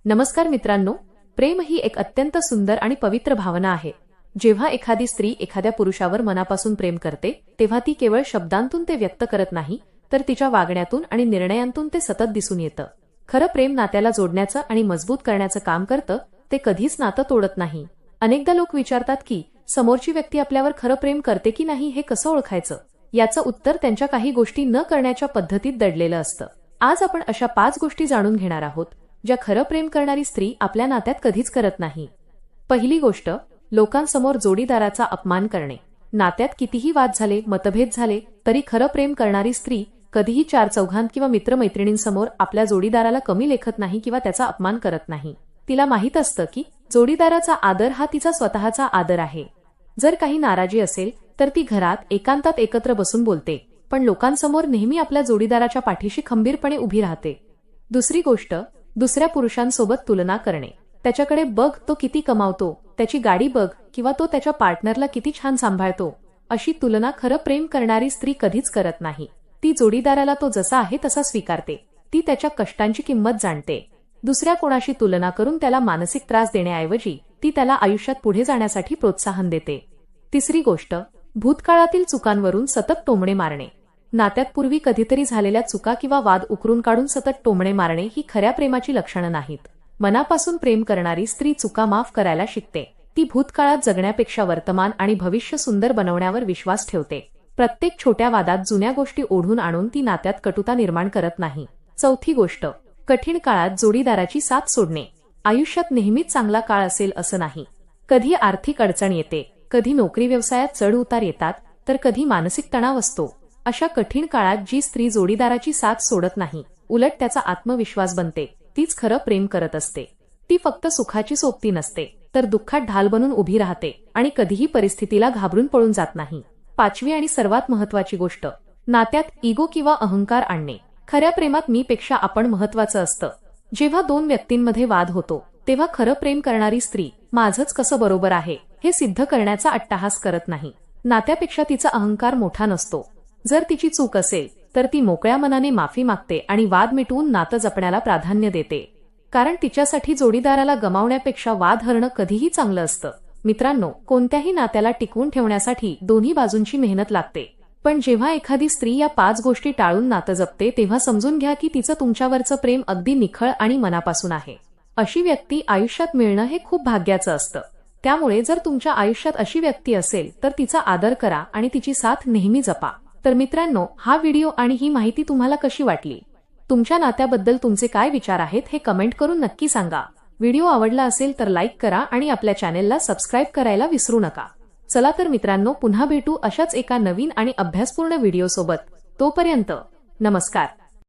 नमस्कार मित्रांनो, प्रेम ही एक अत्यंत सुंदर आणि पवित्र भावना आहे। जेव्हा एखादी स्त्री एखाद्या पुरुषावर मनापासून प्रेम करते तेव्हा ती केवळ शब्दांतून ते व्यक्त करत नाही, तर तिच्या वागण्यातून आणि निर्णयांतून ते सतत दिसून येतं। खरं प्रेम नात्याला जोडण्याचं आणि मजबूत करण्याचं काम करतं, ते कधीच नातं तोडत नाही। अनेकदा लोक विचारतात की समोरची व्यक्ती आपल्यावर खरं प्रेम करते की नाही हे कसं ओळखायचं। याचं उत्तर त्यांच्या काही गोष्टी न करण्याच्या पद्धतीत दडलेलं असतं। आज आपण अशा 5 गोष्टी जाणून घेणार आहोत ज्या खरं प्रेम करणारी स्त्री आपल्या नात्यात कधीच करत नाही। पहिली गोष्ट, लोकांसमोर जोडीदाराचा अपमान करणे। नात्यात कितीही वाद झाले, मतभेद झाले, तरी खरं प्रेम करणारी स्त्री कधीही चार चौघांत किंवा मित्रमैत्रिणींसमोर आपल्या जोडीदाराला कमी लेखत नाही किंवा त्याचा अपमान करत नाही। तिला माहित असतं की जोडीदाराचा आदर हा तिचा स्वतःचा आदर आहे। जर काही नाराजी असेल तर ती घरात एकांतात एकत्र बसून बोलते, पण लोकांसमोर नेहमी आपल्या जोडीदाराच्या पाठीशी खंबीरपणे उभी राहते। दुसरी गोष्ट, दुसऱ्या पुरुषांसोबत तुलना करणे। त्याच्याकडे बघ, तो किती कमावतो, त्याची गाडी बघ, किंवा तो त्याच्या पार्टनरला किती छान सांभाळतो। अशी तुलना खरं प्रेम करणारी स्त्री कधीच करत नाही। ती जोडीदाराला तो जसा आहे तसा स्वीकारते। ती त्याच्या कष्टांची किंमत जाणते। दुसऱ्या कोणाशी तुलना करून त्याला मानसिक त्रास देण्याऐवजी ती त्याला आयुष्यात पुढे जाण्यासाठी प्रोत्साहन देते। तिसरी गोष्ट, भूतकाळातील चुकांवरून सतत टोमणे मारणे। नात्यात पूर्वी कधीतरी झालेल्या चुका किंवा वाद उकरून काढून सतत टोमणे मारणे ही खऱ्या प्रेमाची लक्षणं नाहीत। मनापासून प्रेम करणारी स्त्री चुका माफ करायला शिकते। ती भूतकाळात जगण्यापेक्षा वर्तमान आणि भविष्य सुंदर बनवण्यावर विश्वास ठेवते। प्रत्येक छोट्या वादात जुन्या गोष्टी ओढून आणून ती नात्यात कटुता निर्माण करत नाही। चौथी गोष्ट, कठीण काळात जोडीदाराची साथ सोडणे। आयुष्यात नेहमीच चांगला काळ असेल असं नाही। कधी आर्थिक अडचण येते, कधी नोकरी व्यवसायात चढ उतार येतात, तर कधी मानसिक तणाव असतो। अशा कठीण काळात जी स्त्री जोडीदाराची साथ सोडत नाही, उलट त्याचा आत्मविश्वास बनते, तीच खरं प्रेम करत असते। ती फक्त सुखाची सोबती नसते, तर दुःखात ढाल बनून उभी राहते आणि कधीही परिस्थितीला घाबरून पळून जात नाही। पाचवी आणि सर्वात महत्त्वाची गोष्ट, नात्यात इगो किंवा अहंकार आणणे। खऱ्या प्रेमात मी पेक्षा आपण महत्त्वाचं असतं। जेव्हा दोन व्यक्तींमध्ये वाद होतो तेव्हा खरं प्रेम करणारी स्त्री माझंच कसं बरोबर आहे हे सिद्ध करण्याचा अट्टाहास करत नाही। नात्यापेक्षा तिचा अहंकार मोठा नसतो। जर तिची चूक असेल तर ती मोकळ्या मनाने माफी मागते आणि वाद मिटवून नातं जपण्याला प्राधान्य देते, कारण तिच्यासाठी जोडीदाराला गमावण्यापेक्षा वाद हरणं कधीही चांगलं असतं। मित्रांनो, कोणत्याही नात्याला टिकवून ठेवण्यासाठी दोन्ही बाजूंची मेहनत लागते, पण जेव्हा एखादी स्त्री या 5 गोष्टी टाळून नातं जपते तेव्हा समजून घ्या की तिचं तुमच्यावरचं प्रेम अगदी निखळ आणि मनापासून आहे। अशी व्यक्ती आयुष्यात मिळणं हे खूप भाग्याचं असतं। त्यामुळे जर तुमच्या आयुष्यात अशी व्यक्ती असेल तर तिचा आदर करा आणि तिची साथ नेहमी जपा। तर मित्रांनो, हा व्हिडिओ आणि ही माहिती तुम्हाला कशी वाटली? तुमच्या नात्याबद्दल तुमचे काय विचार आहेत हे कमेंट करून नक्की सांगा। व्हिडिओ आवडला असेल तर लाईक करा आणि आपल्या चॅनेलला सबस्क्राईब करायला विसरू नका। चला तर मित्रांनो, पुन्हा भेटू अशाच एका नवीन आणि अभ्यासपूर्ण व्हिडिओ सोबत। तोपर्यंत नमस्कार।